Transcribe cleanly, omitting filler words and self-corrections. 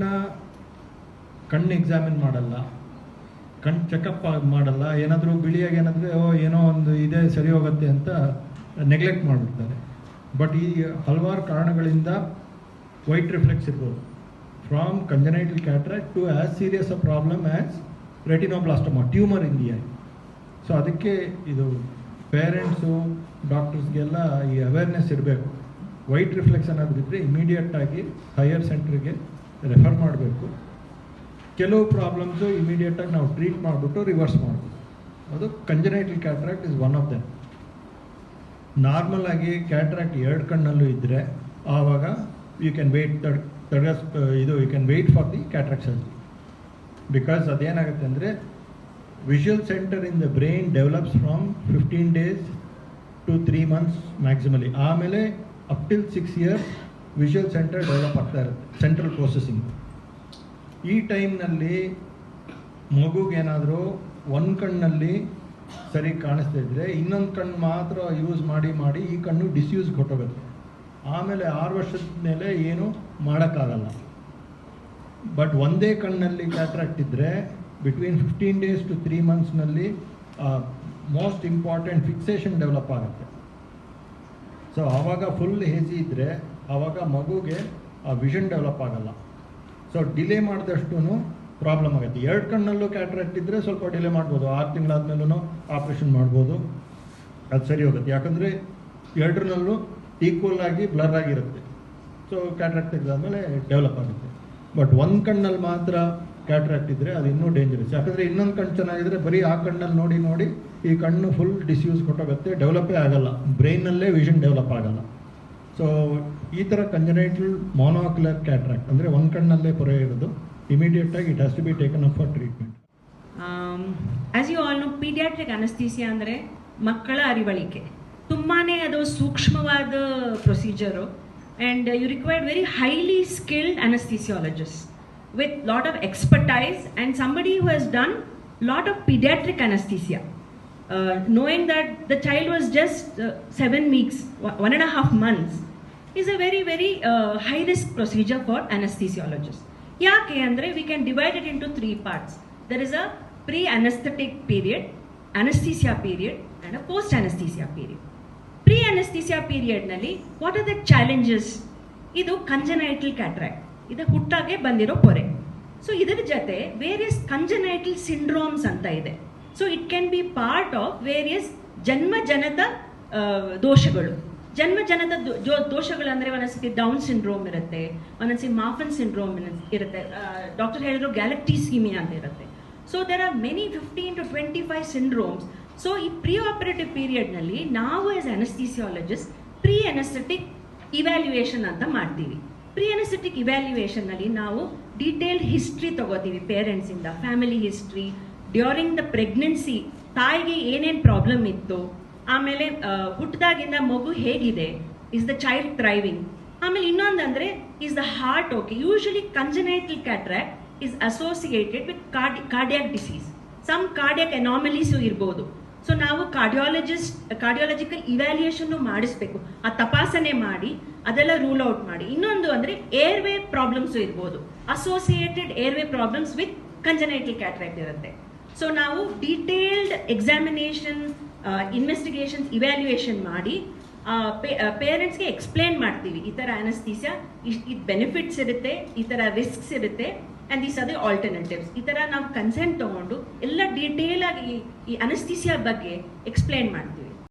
ತಕ್ಷಣ ಕಣ್ಣು ಎಕ್ಸಾಮಿನ್ ಮಾಡಲ್ಲ, ಕಣ್ಣು ಚೆಕಪ್ ಮಾಡಲ್ಲ, ಏನಾದರೂ ಬಿಳಿಯಾಗಿ ಏನಾದರೂ ಏನೋ ಒಂದು ಇದೆ ಸರಿ ಹೋಗುತ್ತೆ ಅಂತ ನೆಗ್ಲೆಕ್ಟ್ ಮಾಡಿಬಿಡ್ತಾರೆ. ಬಟ್ ಈ ಹಲವಾರು ಕಾರಣಗಳಿಂದ ವೈಟ್ ರಿಫ್ಲೆಕ್ಸ್ ಇರ್ಬೋದು. From congenital cataract to as serious a problem as retinoblastoma, tumour in the eye. So ಅದಕ್ಕೆ ಇದು ಪೇರೆಂಟ್ಸು ಡಾಕ್ಟರ್ಸ್ಗೆಲ್ಲ ಈ ಅವೇರ್ನೆಸ್ ಇರಬೇಕು. ವೈಟ್ ರಿಫ್ಲೆಕ್ಸ್ ಏನಾದರೂ ಇದ್ದರೆ ಇಮಿಡಿಯೇಟಾಗಿ ಹೈಯರ್ ಸೆಂಟ್ರಿಗೆ ರೆಫರ್ ಮಾಡಬೇಕು. ಕೆಲವು ಪ್ರಾಬ್ಲಮ್ಸು ಇಮಿಡಿಯೇಟಾಗಿ ನಾವು ಟ್ರೀಟ್ ಮಾಡಿಬಿಟ್ಟು ರಿವರ್ಸ್ ಮಾಡ್ಬೋದು. ಅದು congenital cataract is one of them. Normal ಆಗಿ ಕ್ಯಾಟ್ರಾಕ್ಟ್ ಎರಡು ಕಣ್ಣಲ್ಲೂ ಇದ್ದರೆ ಆವಾಗ you can wait you can wait for the cataract surgery. Because ಅದೇನಾಗುತ್ತೆ ಅಂದರೆ visual centre in the brain develops from 15 days to 3 months maximally. ಆಮೇಲೆ up till 6 years visual centre develop ಆಗ್ತಾ ಇರುತ್ತೆ, ಸೆಂಟ್ರಲ್ ಪ್ರೊಸೆಸಿಂಗ್. ಈ ಟೈಮ್ನಲ್ಲಿ ಮಗುಗೇನಾದರೂ ಒಂದು ಕಣ್ಣಲ್ಲಿ ಸರಿ ಕಾಣಿಸ್ತಾ ಇದ್ದರೆ ಇನ್ನೊಂದು ಕಣ್ಣು ಮಾತ್ರ ಯೂಸ್ ಮಾಡಿ ಈ ಕಣ್ಣು ಡಿಸ್ಯೂಸ್ ಕೊಟ್ಟೋಗುತ್ತೆ. ಆಮೇಲೆ 6 ವರ್ಷದ ಮೇಲೆ ಏನು ಮಾಡೋಕ್ಕಾಗಲ್ಲ. ಬಟ್ ಒಂದೇ ಕಣ್ಣಲ್ಲಿ ಕ್ಯಾಟ್ರಾಕ್ಟ್ ಇದ್ದರೆ ಬಿಟ್ವೀನ್ 15 days to 3 monthsನಲ್ಲಿ ಮೋಸ್ಟ್ ಇಂಪಾರ್ಟೆಂಟ್ ಫಿಕ್ಸೇಷನ್ ಡೆವಲಪ್ ಆಗುತ್ತೆ. ಸೊ ಆವಾಗ ಫುಲ್ ಹೇಜಿ ಇದ್ದರೆ ಆವಾಗ ಮಗುಗೆ ಆ ವಿಷನ್ ಡೆವಲಪ್ ಆಗಲ್ಲ. ಸೊ ಡಿಲೇ ಮಾಡಿದಷ್ಟು ಪ್ರಾಬ್ಲಮ್ ಆಗುತ್ತೆ. 2 ಕಣ್ಣಲ್ಲೂ ಕ್ಯಾಟ್ರಾಕ್ಟ್ ಇದ್ದರೆ ಸ್ವಲ್ಪ ಡಿಲೇ ಮಾಡ್ಬೋದು, 6 ತಿಂಗಳಾದ್ಮೇಲೂ ಆಪ್ರೇಷನ್ ಮಾಡ್ಬೋದು, ಅದು ಸರಿ ಹೋಗುತ್ತೆ. ಯಾಕಂದರೆ 2ರಲ್ಲೂ ಈಕ್ವಲ್ ಆಗಿ ಬ್ಲರ್ ಆಗಿರುತ್ತೆ. ಸೊ ಕ್ಯಾಟ್ರಾಕ್ಟ್ ತೆಗೆದಾದ್ಮೇಲೆ ಡೆವಲಪ್ ಆಗುತ್ತೆ. ಬಟ್ ಒಂದು ಕಣ್ಣಲ್ಲಿ ಮಾತ್ರ ಕ್ಯಾಟ್ರಾಕ್ಟ್ ಇದ್ದರೆ ಅದು ಇನ್ನೂ ಡೇಂಜರಸ್. ಯಾಕಂದರೆ ಇನ್ನೊಂದು ಕಣ್ಣು ಚೆನ್ನಾಗಿದ್ದರೆ ಬರೀ ಆ ಕಣ್ಣಲ್ಲಿ ನೋಡಿ ಈ ಕಣ್ಣು ಫುಲ್ ಡಿಸ್ಯೂಸ್ ಕೊಟ್ಟೋಗುತ್ತೆ, ಡೆವಲಪೇ ಆಗಲ್ಲ, ಬ್ರೈನಲ್ಲೇ ವಿಷನ್ ಡೆವಲಪ್ ಆಗಲ್ಲ. ಸೊ ಈ ಥರ ಕಂಜನೈಟಲ್ ಮೊನೋಕ್ಯುಲರ್ ಕ್ಯಾಟ್ರಾಕ್ಟ್ ಅಂದರೆ ಒಂದು ಕಣ್ಣಲ್ಲೇ ಪೊರೆ ಇರೋದು, ಇಮಿಡಿಯೇಟಾಗಿ it has to be taken up for treatment. As you all know, paediatric anaesthesia ಅಂದರೆ ಮಕ್ಕಳ ಅರಿವಳಿಕೆ. ತುಂಬಾ ಅದು ಸೂಕ್ಷ್ಮವಾದ procedure. And you required very highly skilled anaesthesiologist with lot of expertise and somebody who has done lot of pediatric anesthesia, knowing that the child was just 7 weeks, 1.5 months, is a very high risk procedure for anesthesiologists. Yake andre we can divide it into 3 parts. There is a pre-anesthetic period, anesthesia period and a post-anesthesia period. Pre-anesthesia period nalli what are the challenges? Idu congenital cataract, ಇದು ಹುಟ್ಟಾಗೆ ಬಂದಿರೋ ಪೊರೆ. So ಇದರ ಜೊತೆ various congenital syndromes ಅಂತ ಇದೆ. So it can be part of various ಜನ್ಮಜನದ ದೋಷಗಳು. ಜನ್ಮಜನದ ದೋಷಗಳು ಅಂದರೆ ಒಂದೊಂದ್ಸತಿ ಡೌನ್ ಸಿಂಡ್ರೋಮ್ ಇರುತ್ತೆ, ಒಂದೊಂದ್ಸತಿ ಮಾಫನ್ ಸಿಂಡ್ರೋಮ್ ಇರುತ್ತೆ, ಡಾಕ್ಟರ್ ಹೇಳಿದ್ರು ಗ್ಯಾಲಕ್ಟಿಸೀಮಿಯಾ ಅಂತ ಇರುತ್ತೆ. So there are many 15 to 25 syndromes. So ಈ ಪ್ರೀ ಆಪರೇಟಿವ್ ಪೀರಿಯಡ್ನಲ್ಲಿ ನಾವು as anaesthesiologist pre anaesthetic evaluation ಅಂತ ಮಾಡ್ತೀವಿ. ಪ್ರೀ ಅನಸ್ಥೆಟಿಕ್ ಇವ್ಯಾಲ್ಯೂಯೇಷನ್ನಲ್ಲಿ ನಾವು ಡೀಟೇಲ್ಡ್ ಹಿಸ್ಟ್ರಿ ತಗೋತೀವಿ, ಪೇರೆಂಟ್ಸಿಂದ family history, during the pregnancy ತಾಯಿಗೆ ಏನೇನು ಪ್ರಾಬ್ಲಮ್ ಇತ್ತು, ಆಮೇಲೆ ಹುಟ್ಟಿದಾಗಿಂದ ಮಗು ಹೇಗಿದೆ, ಇಸ್ ದ ಚೈಲ್ಡ್ ಥ್ರೈವಿಂಗ್, ಆಮೇಲೆ ಇನ್ನೊಂದಂದರೆ is the heart okay. Usually congenital cataract is associated with cardiac disease, some cardiac anomalies ಇರ್ಬೋದು. ಸೊ ನಾವು ಕಾರ್ಡಿಯಾಲಜಿಕಲ್ ಇವ್ಯಾಲ್ಯೂಯೇಷನ್ನು ಮಾಡಿಸ್ಬೇಕು, ಆ ತಪಾಸಣೆ ಮಾಡಿ ಅದೆಲ್ಲ ರೂಲ್ ಔಟ್ ಮಾಡಿ. ಇನ್ನೊಂದು ಅಂದರೆ ಏರ್ವೇ ಪ್ರಾಬ್ಲಮ್ಸು ಇರ್ಬೋದು, associated airway problems with congenital cataract ಇರುತ್ತೆ. ಸೊ ನಾವು ಡೀಟೇಲ್ಡ್ ಎಕ್ಸಾಮಿನೇಷನ್, ಇನ್ವೆಸ್ಟಿಗೇಷನ್ಸ್, ಇವ್ಯಾಲ್ಯೂಯೇಷನ್ ಮಾಡಿ ಪೇರೆಂಟ್ಸ್ಗೆ ಎಕ್ಸ್ಪ್ಲೇನ್ ಮಾಡ್ತೀವಿ. ಈ ಥರ ಅನಸ್ಥೀಸಿಯಾ ಇದು ಬೆನಿಫಿಟ್ಸ್ ಇರುತ್ತೆ, ಈ ಥರ ರಿಸ್ಕ್ಸ್ ಇರುತ್ತೆ, and these are the alternatives. ಈ ಥರ ನಾವು ಕನ್ಸೆಂಟ್ ತೊಗೊಂಡು ಎಲ್ಲ ಡೀಟೇಲ್ ಆಗಿ ಈ ಅನಸ್ಥೀಸಿಯಾ ಬಗ್ಗೆ ಎಕ್ಸ್ಪ್ಲೇನ್ ಮಾಡ್ತೀವಿ.